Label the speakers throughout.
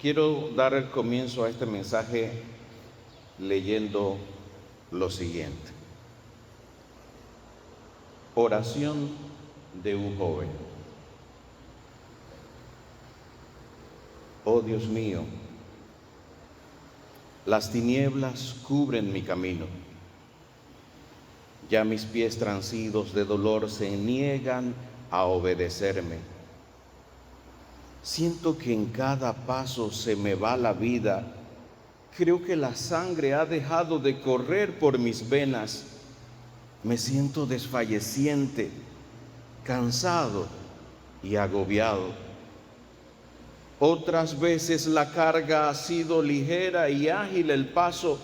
Speaker 1: Quiero dar el comienzo a este mensaje leyendo lo siguiente. Oración de un joven. Oh Dios mío, las tinieblas cubren mi camino. Ya mis pies transidos de dolor se niegan a obedecerme. Siento que en cada paso se me va la vida. Creo que la sangre ha dejado de correr por mis venas. Me siento desfalleciente, cansado y agobiado. Otras veces la carga ha sido ligera y ágil el paso,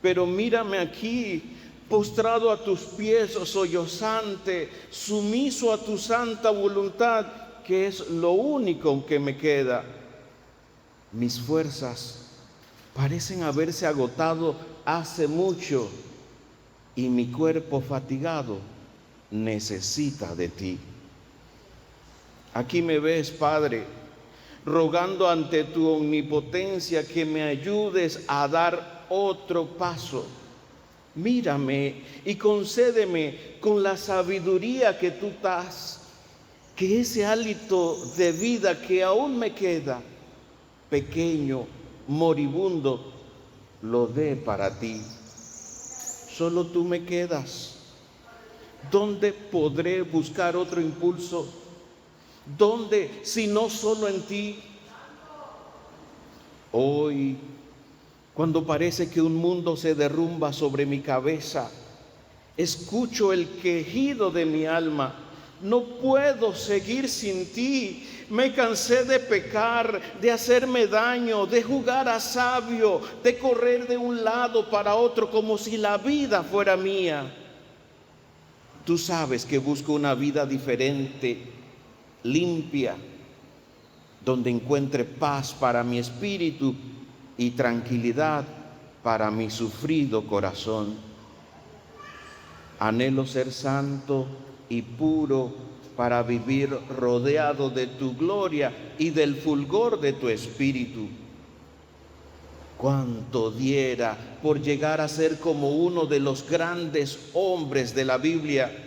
Speaker 1: pero mírame aquí, postrado a tus pies, sollozante, sumiso a tu santa voluntad, que es lo único que me queda. Mis fuerzas parecen haberse agotado hace mucho y mi cuerpo fatigado necesita de ti. Aquí me ves, Padre, rogando ante tu omnipotencia que me ayudes a dar otro paso. Mírame y concédeme con la sabiduría que tú das, que ese hálito de vida que aún me queda, pequeño, moribundo, lo dé para ti. Solo tú me quedas. ¿Dónde podré buscar otro impulso? ¿Dónde, si no solo en ti? Hoy, cuando parece que un mundo se derrumba sobre mi cabeza, escucho el quejido de mi alma. No puedo seguir sin ti. Me cansé de pecar, de hacerme daño, de jugar a sabio, de correr de un lado para otro como si la vida fuera mía. Tú sabes que busco una vida diferente, limpia, donde encuentre paz para mi espíritu y tranquilidad para mi sufrido corazón. Anhelo ser santo y puro para vivir rodeado de tu gloria y del fulgor de tu espíritu. Cuánto diera por llegar a ser como uno de los grandes hombres de la Biblia,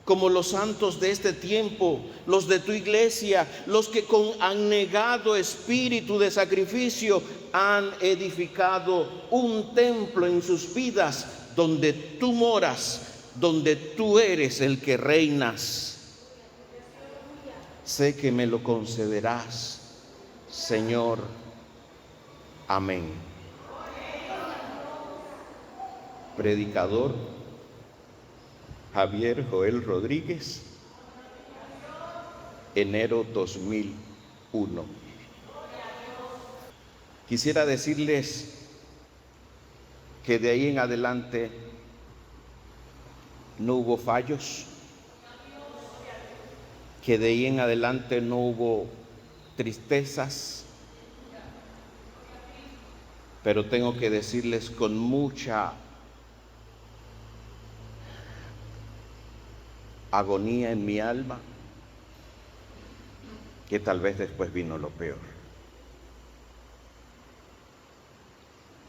Speaker 1: como los santos de este tiempo, los de tu iglesia, los que con abnegado espíritu de sacrificio han edificado un templo en sus vidas donde tú moras, donde tú eres el que reinas. Sé que me lo concederás, Señor. Amén. Predicador Javier Joel Rodríguez, enero 2001. Quisiera decirles que de ahí en adelante no hubo fallos, que de ahí en adelante no hubo tristezas, pero tengo que decirles con mucha agonía en mi alma que tal vez después vino lo peor.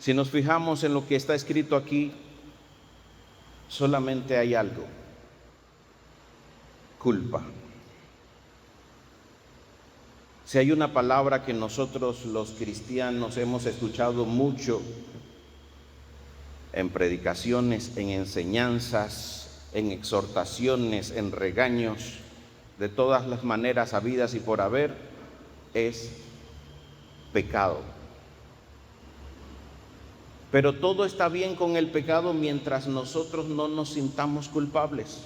Speaker 1: Si nos fijamos en lo que está escrito aquí, solamente hay algo: culpa. Si hay una palabra que nosotros los cristianos hemos escuchado mucho en predicaciones, en enseñanzas, en exhortaciones, en regaños, de todas las maneras habidas y por haber, es pecado. Pero todo está bien con el pecado mientras nosotros no nos sintamos culpables.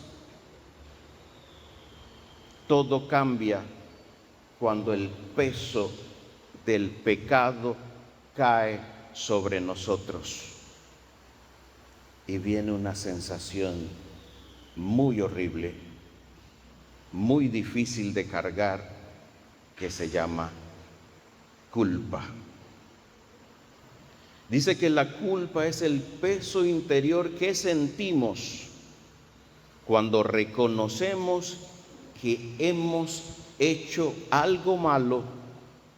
Speaker 1: Todo cambia cuando el peso del pecado cae sobre nosotros y viene una sensación muy horrible, muy difícil de cargar, que se llama culpa. Dice que la culpa es el peso interior que sentimos cuando reconocemos que hemos hecho algo malo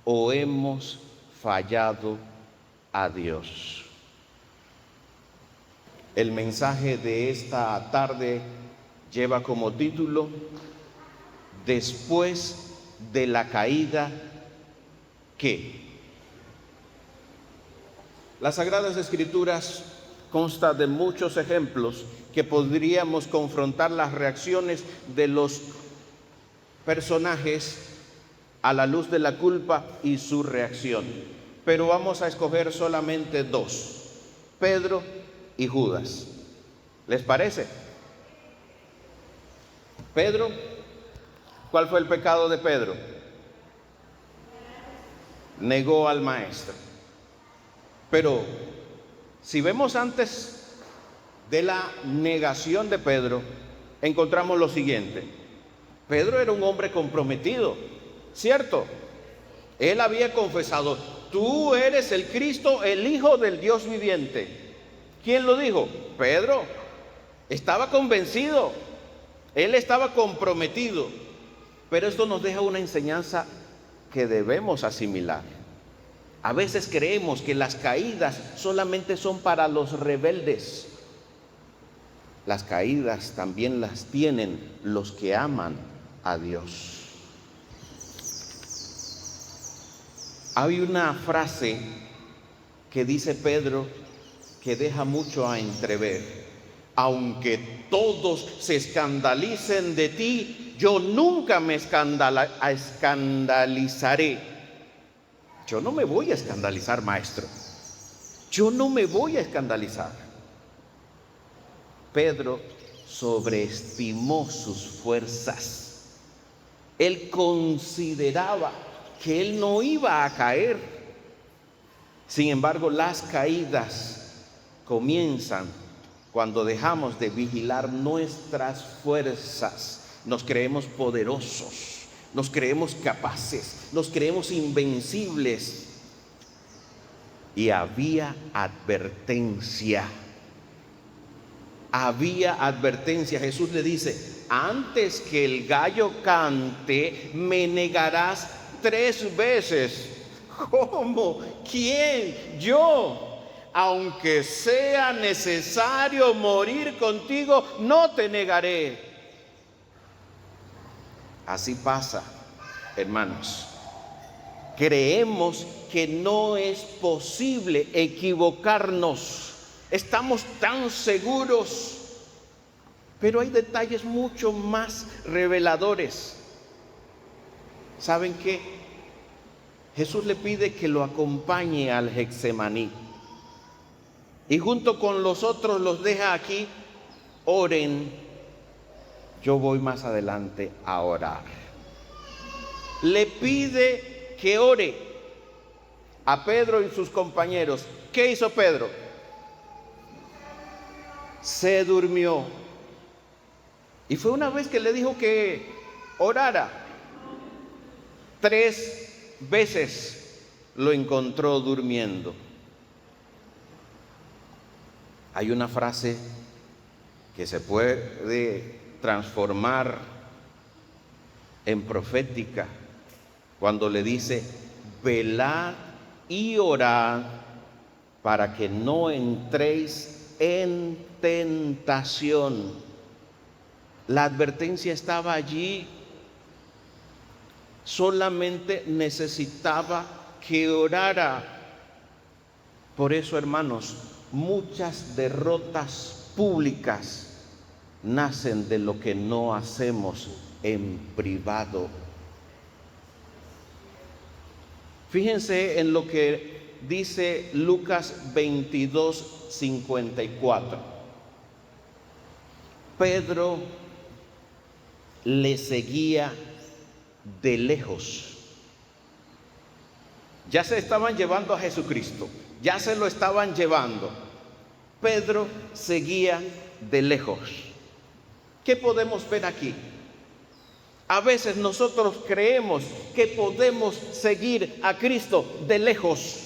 Speaker 1: o hemos fallado a Dios. El mensaje de esta tarde lleva como título: Después de la caída, ¿qué? Las Sagradas Escrituras consta de muchos ejemplos que podríamos confrontar las reacciones de los personajes a la luz de la culpa y su reacción. Pero vamos a escoger solamente dos: Pedro y Judas. ¿Les parece? Pedro, ¿cuál fue el pecado de Pedro? Negó al maestro. Pero si vemos antes de la negación de Pedro, encontramos lo siguiente: Pedro era un hombre comprometido, ¿cierto? Él había confesado: tú eres el Cristo, el Hijo del Dios viviente. ¿Quién lo dijo? Pedro. Estaba convencido, él estaba comprometido. Pero esto nos deja una enseñanza que debemos asimilar. A veces creemos que las caídas solamente son para los rebeldes. Las caídas también las tienen los que aman a Dios. Hay una frase que dice Pedro que deja mucho a entrever: aunque todos se escandalicen de ti, yo nunca me escandalizaré. Yo no me voy a escandalizar, maestro. Yo no me voy a escandalizar. Pedro sobreestimó sus fuerzas. Él consideraba que él no iba a caer. Sin embargo, las caídas comienzan cuando dejamos de vigilar nuestras fuerzas. Nos creemos poderosos, nos creemos capaces, nos creemos invencibles. Y había advertencia. Había advertencia. Jesús le dice: antes que el gallo cante, me negarás 3 veces. ¿Cómo? ¿Quién? Yo. Aunque sea necesario morir contigo, no te negaré. Así pasa, hermanos. Creemos que no es posible equivocarnos. Estamos tan seguros. Pero hay detalles mucho más reveladores. ¿Saben qué? Jesús le pide que lo acompañe al Getsemaní. Y junto con los otros los deja aquí: oren, yo voy más adelante a orar. Le pide que ore a Pedro y sus compañeros. ¿Qué hizo Pedro? Se durmió. Y fue una vez que le dijo que orara. 3 veces lo encontró durmiendo. Hay una frase que se puede transformar en profética cuando le dice: velad y orad para que no entréis en tentación. La advertencia estaba allí. Solamente necesitaba que orara. Por eso, hermanos, muchas derrotas públicas nacen de lo que no hacemos en privado. Fíjense en lo que dice Lucas 22:54. Pedro le seguía de lejos. Ya se estaban llevando a Jesucristo, ya se lo estaban llevando. Pedro seguía de lejos. ¿Qué podemos ver aquí? A veces nosotros creemos que podemos seguir a Cristo de lejos.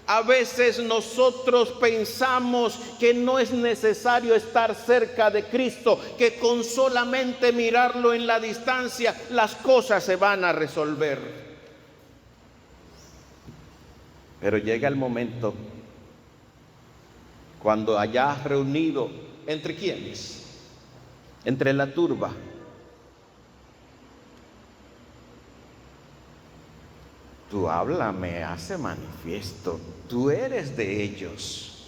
Speaker 1: A veces nosotros pensamos que no es necesario estar cerca de Cristo, que con solamente mirarlo en la distancia las cosas se van a resolver. Pero llega el momento cuando allá reunido, ¿entre quiénes? Entre la turba. Tú háblame, hace manifiesto, tú eres de ellos.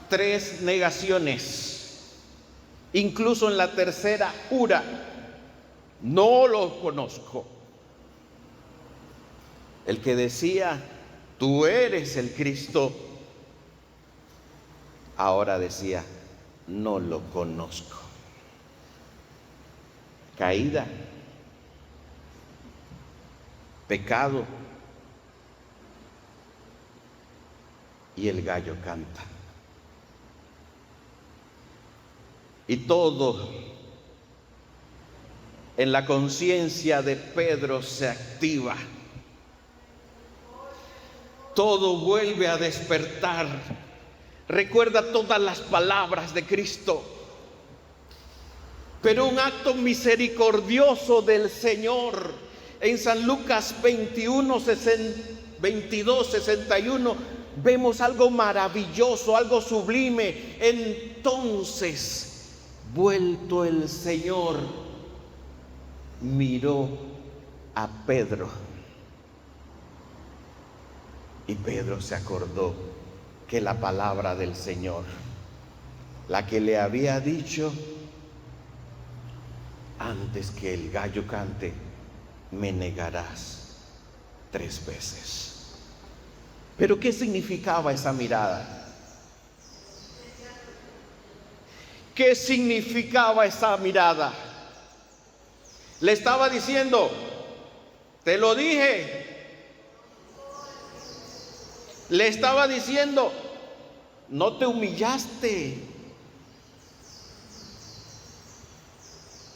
Speaker 1: 3 negaciones, incluso en la tercera jura, no lo conozco. El que decía, tú eres el Cristo, ahora decía, no lo conozco. Caída, pecado, y el gallo canta. Y todo en la conciencia de Pedro se activa. Todo vuelve a despertar. Recuerda todas las palabras de Cristo. Pero un acto misericordioso del Señor. En San Lucas 22, 61, vemos algo maravilloso, algo sublime. Entonces, vuelto el Señor, miró a Pedro. Y Pedro se acordó que la palabra del Señor, la que le había dicho, antes que el gallo cante, me negarás 3 veces. Pero ¿qué significaba esa mirada? ¿Qué significaba esa mirada? Le estaba diciendo, te lo dije. Le estaba diciendo, no te humillaste.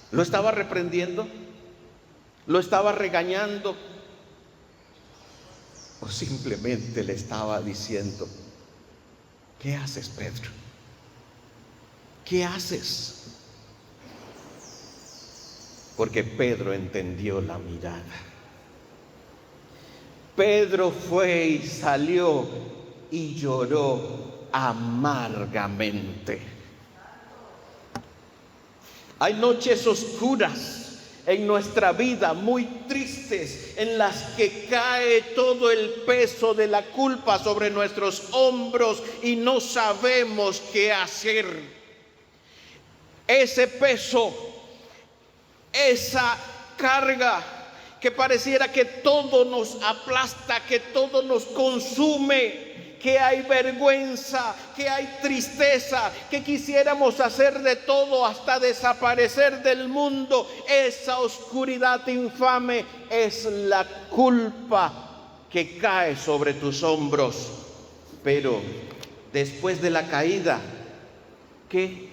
Speaker 1: Lo estaba reprendiendo, lo estaba regañando, o simplemente le estaba diciendo, ¿qué haces, Pedro? ¿Qué haces? Porque Pedro entendió la mirada. Pedro fue y salió y lloró amargamente. Hay noches oscuras en nuestra vida, muy tristes, en las que cae todo el peso de la culpa sobre nuestros hombros y no sabemos qué hacer. Ese peso, esa carga que pareciera que todo nos aplasta, que todo nos consume, que hay vergüenza, que hay tristeza, que quisiéramos hacer de todo hasta desaparecer del mundo. Esa oscuridad infame es la culpa que cae sobre tus hombros. Pero después de la caída, ¿qué?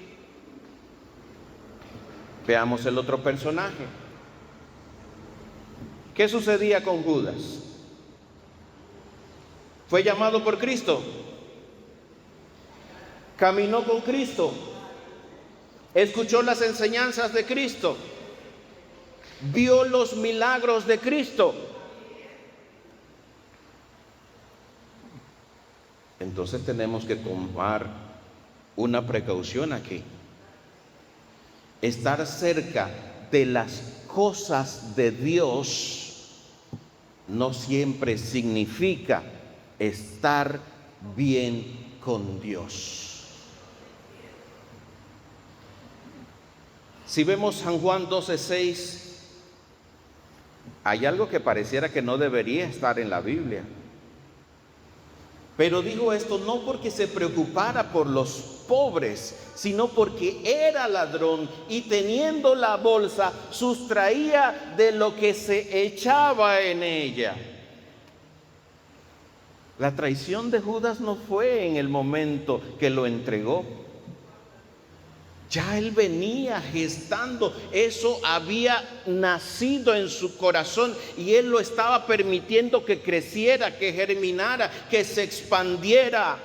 Speaker 1: Veamos el otro personaje. ¿Qué sucedía con Judas? Fue llamado por Cristo, caminó con Cristo, escuchó las enseñanzas de Cristo, vio los milagros de Cristo. Entonces tenemos que tomar una precaución aquí. Estar cerca de las cosas de Dios no siempre significa estar bien con Dios. Si vemos San Juan 12:6, hay algo que pareciera que no debería estar en la Biblia. Pero dijo esto no porque se preocupara por los pobres, sino porque era ladrón y teniendo la bolsa sustraía de lo que se echaba en ella. La traición de Judas no fue en el momento que lo entregó. Ya él venía gestando, eso había nacido en su corazón y él lo estaba permitiendo que creciera, que germinara, que se expandiera.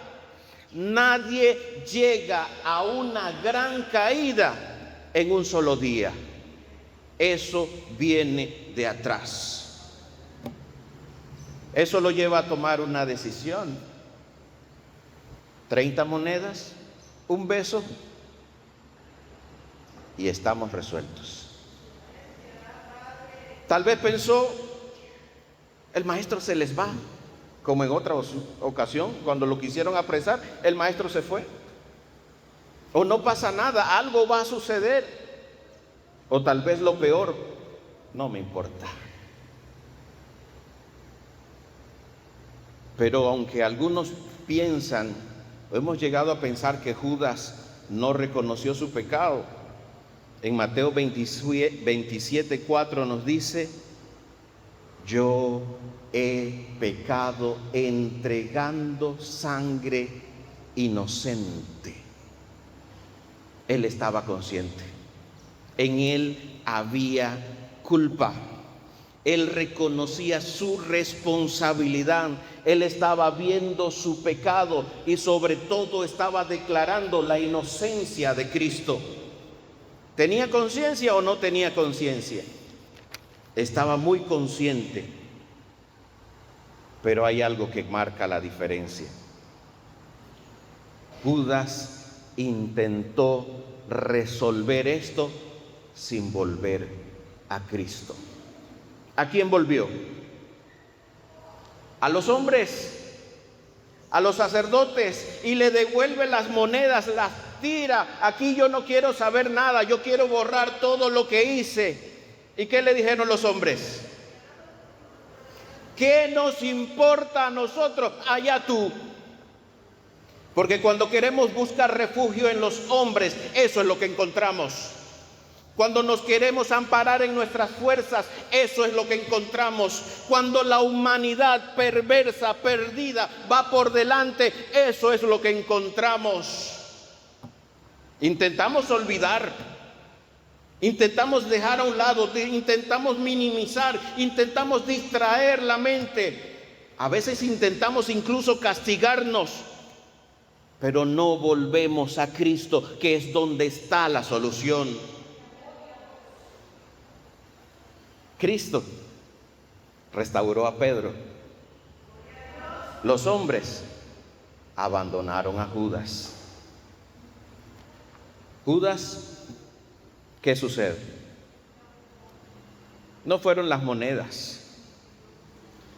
Speaker 1: Nadie llega a una gran caída en un solo día. Eso viene de atrás. Eso lo lleva a tomar una decisión. 30 monedas, un beso y estamos resueltos. Tal vez pensó, el maestro se les va, como en otra ocasión, cuando lo quisieron apresar, el maestro se fue. O no pasa nada, algo va a suceder. O tal vez lo peor, no me importa. Pero aunque algunos piensan, hemos llegado a pensar que Judas no reconoció su pecado, en Mateo 27:4 nos dice: yo he pecado entregando sangre inocente. Él estaba consciente, en él había culpa, él reconocía su responsabilidad, él estaba viendo su pecado y sobre todo estaba declarando la inocencia de Cristo. ¿Tenía conciencia o no tenía conciencia? Estaba muy consciente, pero hay algo que marca la diferencia. Judas intentó resolver esto sin volver a Cristo. ¿A quién volvió? A los hombres, a los sacerdotes, y le devuelve las monedas, las tira. Aquí yo no quiero saber nada, yo quiero borrar todo lo que hice. ¿Y qué le dijeron los hombres? ¿Qué nos importa a nosotros? Allá tú. Porque cuando queremos buscar refugio en los hombres, eso es lo que encontramos. Cuando nos queremos amparar en nuestras fuerzas, eso es lo que encontramos. Cuando la humanidad perversa, perdida, va por delante, eso es lo que encontramos. Intentamos olvidar, intentamos dejar a un lado, intentamos minimizar, intentamos distraer la mente. A veces intentamos incluso castigarnos, pero no volvemos a Cristo, que es donde está la solución. Cristo restauró a Pedro. Los hombres abandonaron a Judas. Judas, ¿qué sucede? No fueron las monedas,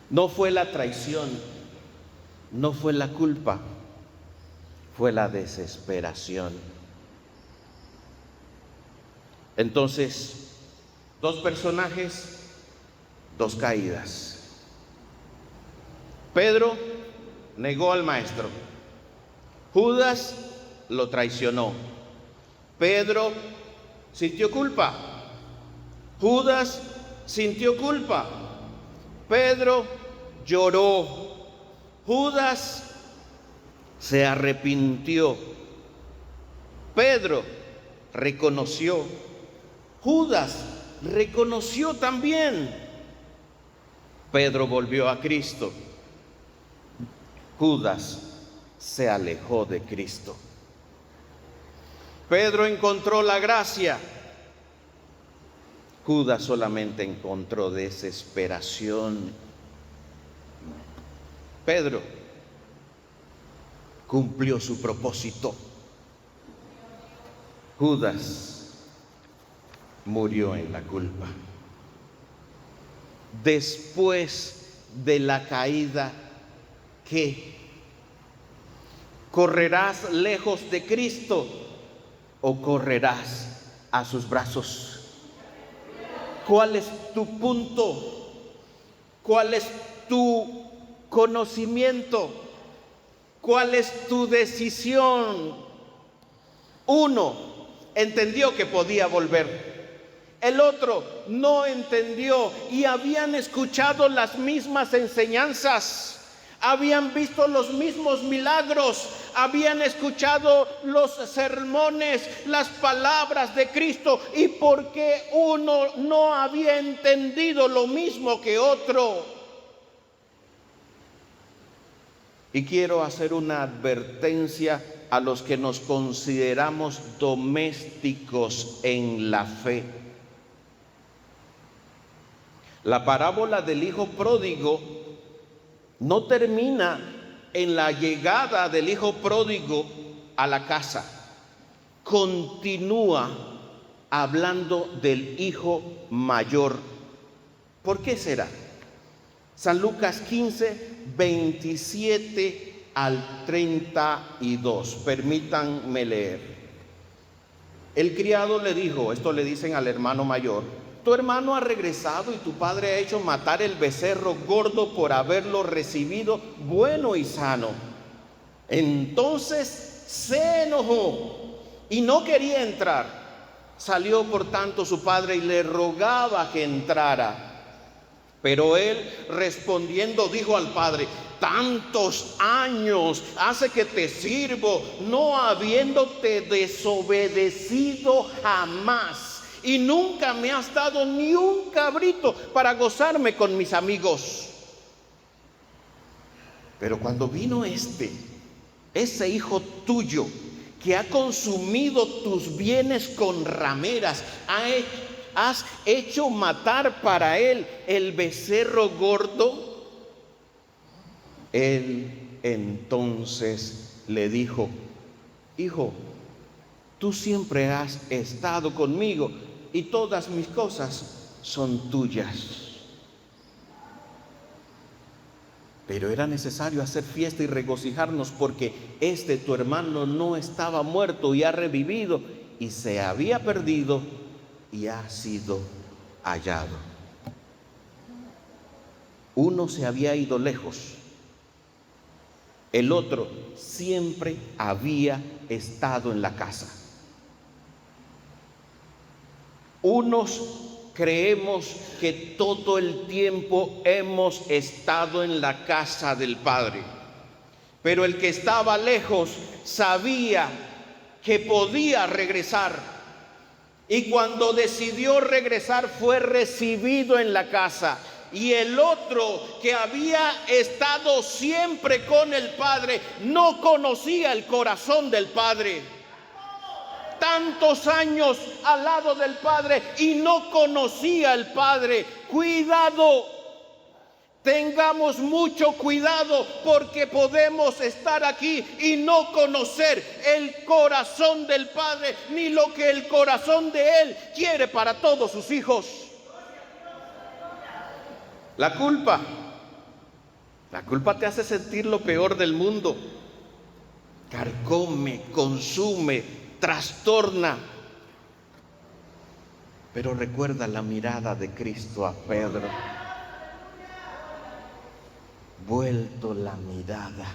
Speaker 1: no fue la traición, no fue la culpa, fue la desesperación. Entonces, dos personajes, dos caídas. Pedro negó al maestro. Judas lo traicionó. Pedro sintió culpa. Judas sintió culpa. Pedro lloró. Judas se arrepintió. Pedro reconoció. Judas reconoció también. Pedro volvió a Cristo. Judas se alejó de Cristo. Pedro encontró la gracia. Judas solamente encontró desesperación. Pedro cumplió su propósito. Judas murió en la culpa. Después de la caída, ¿qué? ¿Correrás lejos de Cristo o correrás a sus brazos? ¿Cuál es tu punto? ¿Cuál es tu conocimiento? ¿Cuál es tu decisión? Uno entendió que podía volver. El otro no entendió y habían escuchado las mismas enseñanzas, habían visto los mismos milagros, habían escuchado los sermones, las palabras de Cristo, y porque uno no había entendido lo mismo que otro. Y quiero hacer una advertencia a los que nos consideramos domésticos en la fe. La parábola del hijo pródigo no termina en la llegada del hijo pródigo a la casa. Continúa hablando del hijo mayor. ¿Por qué será? San Lucas 15, 27 al 32. Permítanme leer. El criado le dijo, esto le dicen al hermano mayor: tu hermano ha regresado y tu padre ha hecho matar el becerro gordo por haberlo recibido bueno y sano. Entonces se enojó y no quería entrar. Salió por tanto su padre y le rogaba que entrara. Pero él respondiendo dijo al padre: tantos años hace que te sirvo, no habiéndote desobedecido jamás, y nunca me has dado ni un cabrito para gozarme con mis amigos. Pero cuando vino ese hijo tuyo, que ha consumido tus bienes con rameras, has hecho matar para él el becerro gordo. Él entonces le dijo: hijo, tú siempre has estado conmigo y todas mis cosas son tuyas. Pero era necesario hacer fiesta y regocijarnos, porque tu hermano no estaba muerto y ha revivido, y se había perdido y ha sido hallado. Uno se había ido lejos, el otro siempre había estado en la casa. Unos creemos que todo el tiempo hemos estado en la casa del Padre, pero el que estaba lejos sabía que podía regresar, y cuando decidió regresar fue recibido en la casa. Y el otro, que había estado siempre con el Padre, no conocía el corazón del Padre. Tantos años al lado del Padre y no conocía al Padre. Cuidado, tengamos mucho cuidado, porque podemos estar aquí y no conocer el corazón del Padre, ni lo que el corazón de Él quiere para todos sus hijos. La culpa te hace sentir lo peor del mundo. Carcome, consume, trastorna. Pero recuerda la mirada de Cristo a Pedro. Vuelto la mirada.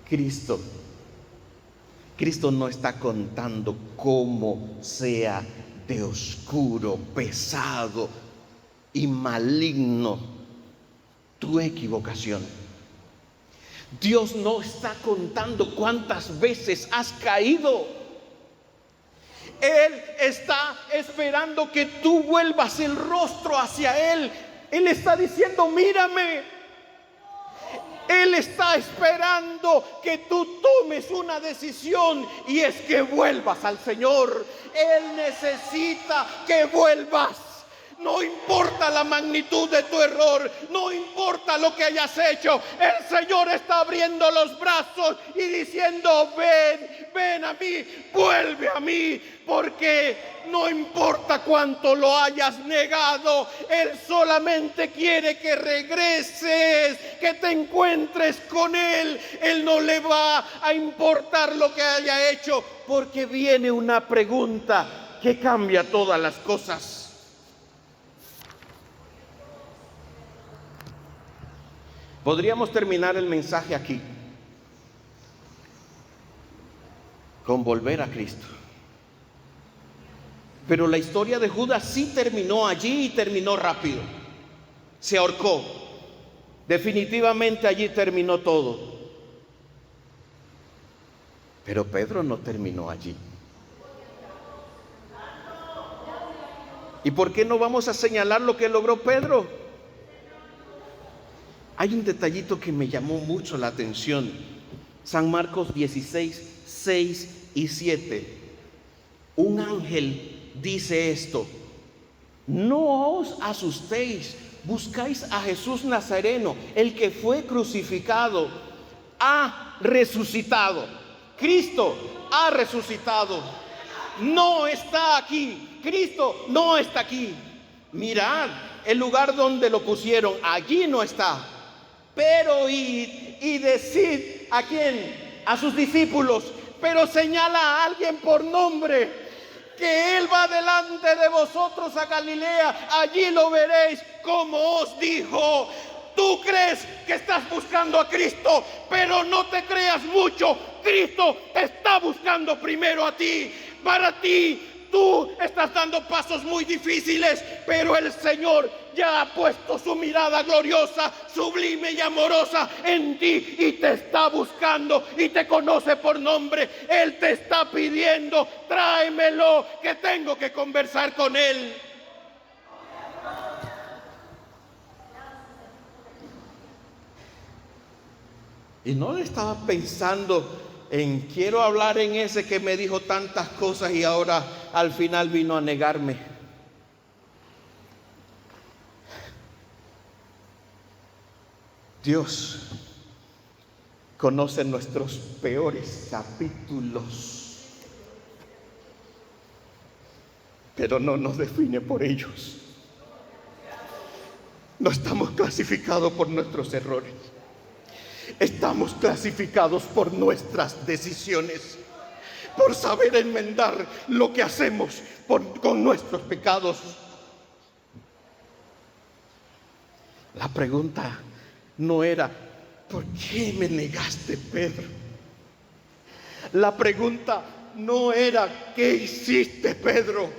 Speaker 1: Cristo no está contando cómo sea de oscuro, pesado y maligno tu equivocación. Dios no está contando cuántas veces has caído. Él está esperando que tú vuelvas el rostro hacia Él. Él está diciendo: mírame. Él está esperando que tú tomes una decisión, y es que vuelvas al Señor. Él necesita que vuelvas. No importa la magnitud de tu error, no importa lo que hayas hecho, el Señor está abriendo los brazos y diciendo: ven a mí, vuelve a mí, porque no importa cuánto lo hayas negado, Él solamente quiere que regreses, que te encuentres con Él. Él no le va a importar lo que haya hecho, porque viene una pregunta que cambia todas las cosas. Podríamos terminar el mensaje aquí con volver a Cristo. Pero la historia de Judas sí terminó allí, y terminó rápido. Se ahorcó. Definitivamente allí terminó todo. Pero Pedro no terminó allí. ¿Y por qué no vamos a señalar lo que logró Pedro? Hay un detallito que me llamó mucho la atención. San Marcos 16, 6 y 7. Un ángel dice esto: no os asustéis, buscáis a Jesús Nazareno, el que fue crucificado, ha resucitado. Cristo ha resucitado. No está aquí. Cristo no está aquí. Mirad el lugar donde lo pusieron. Allí no está. Pero id y decid, ¿a quién? A sus discípulos. Pero señala a alguien por nombre, que Él va delante de vosotros a Galilea. Allí lo veréis, como os dijo. Tú crees que estás buscando a Cristo, pero no te creas mucho. Cristo te está buscando primero a ti. Para ti, tú estás dando pasos muy difíciles, pero el Señor ya ha puesto su mirada gloriosa, sublime y amorosa en ti, y te está buscando y te conoce por nombre. Él te está pidiendo: tráemelo, que tengo que conversar con Él. Y no le estaba pensando en quiero hablar en ese que me dijo tantas cosas y ahora al final vino a negarme. Dios conoce nuestros peores capítulos, pero no nos define por ellos. No estamos clasificados por nuestros errores. Estamos clasificados por nuestras decisiones, por saber enmendar lo que hacemos con nuestros pecados. La pregunta no era: ¿por qué me negaste, Pedro? La pregunta no era: ¿qué hiciste, Pedro?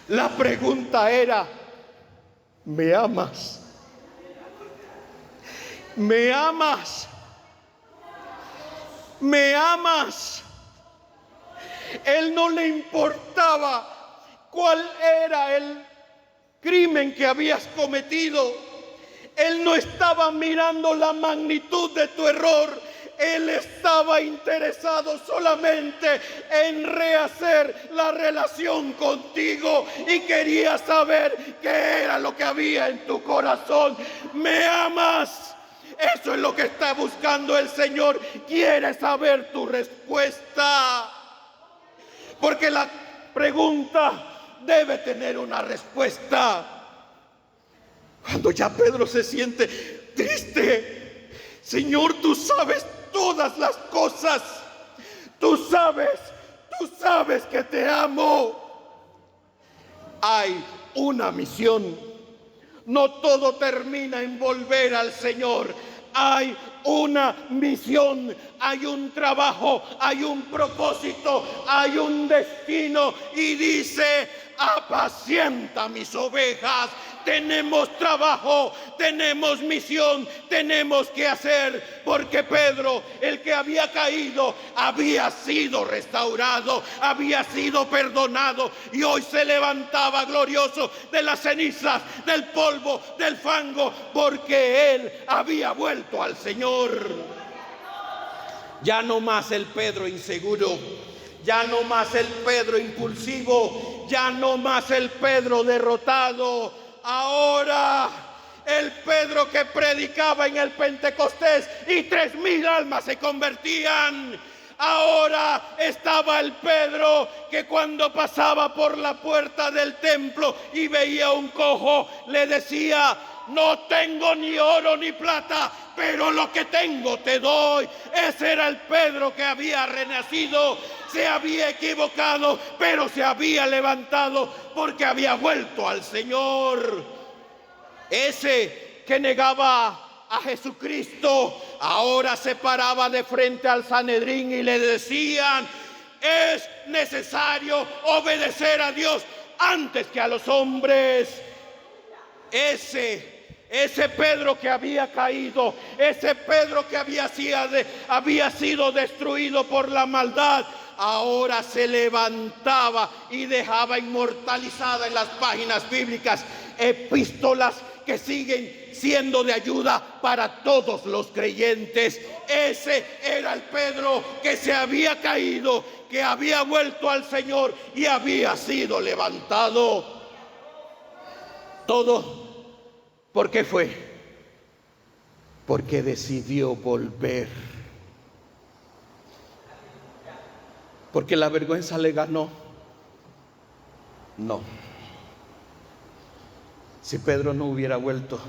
Speaker 1: La pregunta era: ¿me amas? ¿Me amas? ¿Me amas? Él no le importaba cuál era el crimen que habías cometido. Él no estaba mirando la magnitud de tu error. Él estaba interesado solamente en rehacer la relación contigo y quería saber qué era lo que había en tu corazón. ¿Me amas? Eso es lo que está buscando el Señor. Quiere saber tu respuesta. Porque la pregunta debe tener una respuesta. Cuando ya Pedro se siente triste: Señor, tú sabes todas las cosas. Tú sabes que te amo. Hay una misión. No todo termina en volver al Señor. Hay una misión, hay un trabajo, hay un propósito, hay un destino. Y dice: apacienta mis ovejas. Tenemos trabajo, tenemos misión, tenemos que hacer, porque Pedro, el que había caído, había sido restaurado, había sido perdonado, y hoy se levantaba glorioso de las cenizas, del polvo, del fango, porque él había vuelto al Señor. Ya no más el Pedro inseguro, ya no más el Pedro impulsivo, ya no más el Pedro derrotado. Ahora el Pedro que predicaba en el Pentecostés y 3,000 almas se convertían. Ahora estaba el Pedro que cuando pasaba por la puerta del templo y veía un cojo, le decía: no tengo ni oro ni plata, pero lo que tengo te doy. Ese era el Pedro que había renacido. Se había equivocado, pero se había levantado porque había vuelto al Señor. Ese que negaba a Jesucristo ahora se paraba de frente al Sanedrín y le decían: es necesario obedecer a Dios antes que a los hombres. Ese Pedro que había caído, ese Pedro que había sido destruido por la maldad, ahora se levantaba y dejaba inmortalizada en las páginas bíblicas epístolas que siguen siendo de ayuda para todos los creyentes. Ese era el Pedro que se había caído, que había vuelto al Señor y había sido levantado. Todo ¿Por qué fue? Porque decidió volver. ¿Porque la vergüenza le ganó? No. Si Pedro no hubiera vuelto,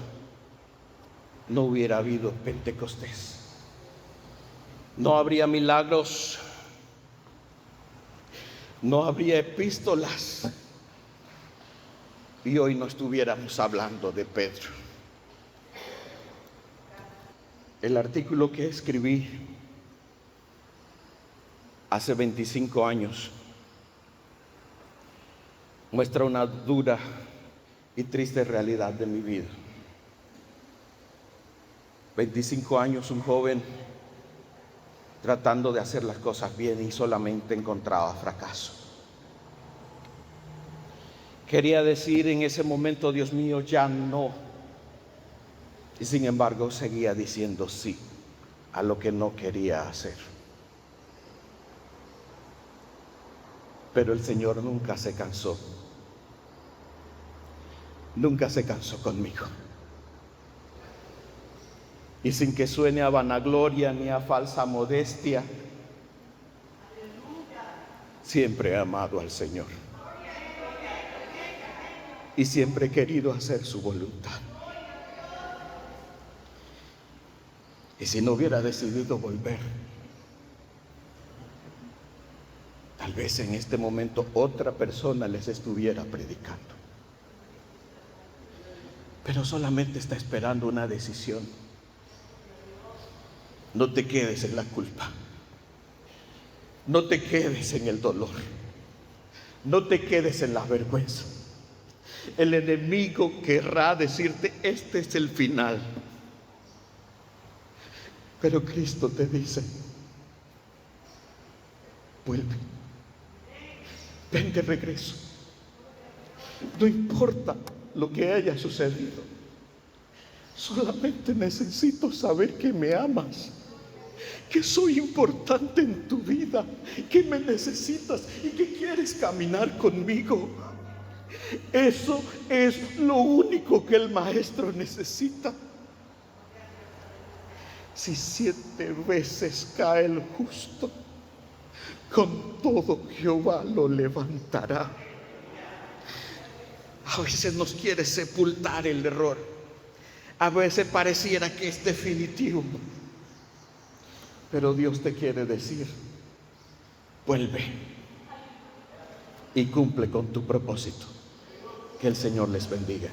Speaker 1: no hubiera habido Pentecostés. No habría milagros, no habría epístolas, y hoy no estuviéramos hablando de Pedro. El artículo que escribí hace 25 años muestra una dura y triste realidad de mi vida. 25 años, un joven tratando de hacer las cosas bien y solamente encontraba fracaso. Quería decir en ese momento, Dios mío, ya no. Y sin embargo seguía diciendo sí a lo que no quería hacer. Pero el Señor nunca se cansó. Nunca se cansó conmigo. Y sin que suene a vanagloria ni a falsa modestia, siempre he amado al Señor. Y siempre he querido hacer su voluntad. Y si no hubiera decidido volver, tal vez en este momento otra persona les estuviera predicando. Pero solamente está esperando una decisión. No te quedes en la culpa. No te quedes en el dolor. No te quedes en la vergüenza. El enemigo querrá decirte: este es el final. Pero Cristo te dice: vuelve. Ven de regreso. No importa lo que haya sucedido. Solamente necesito saber que me amas, que soy importante en tu vida, que me necesitas y que quieres caminar conmigo. Eso es lo único que el maestro necesita. Si 7 veces cae el justo, con todo Jehová lo levantará. A veces nos quiere sepultar el error. A veces pareciera que es definitivo. Pero Dios te quiere decir: vuelve y cumple con tu propósito. Que el Señor les bendiga.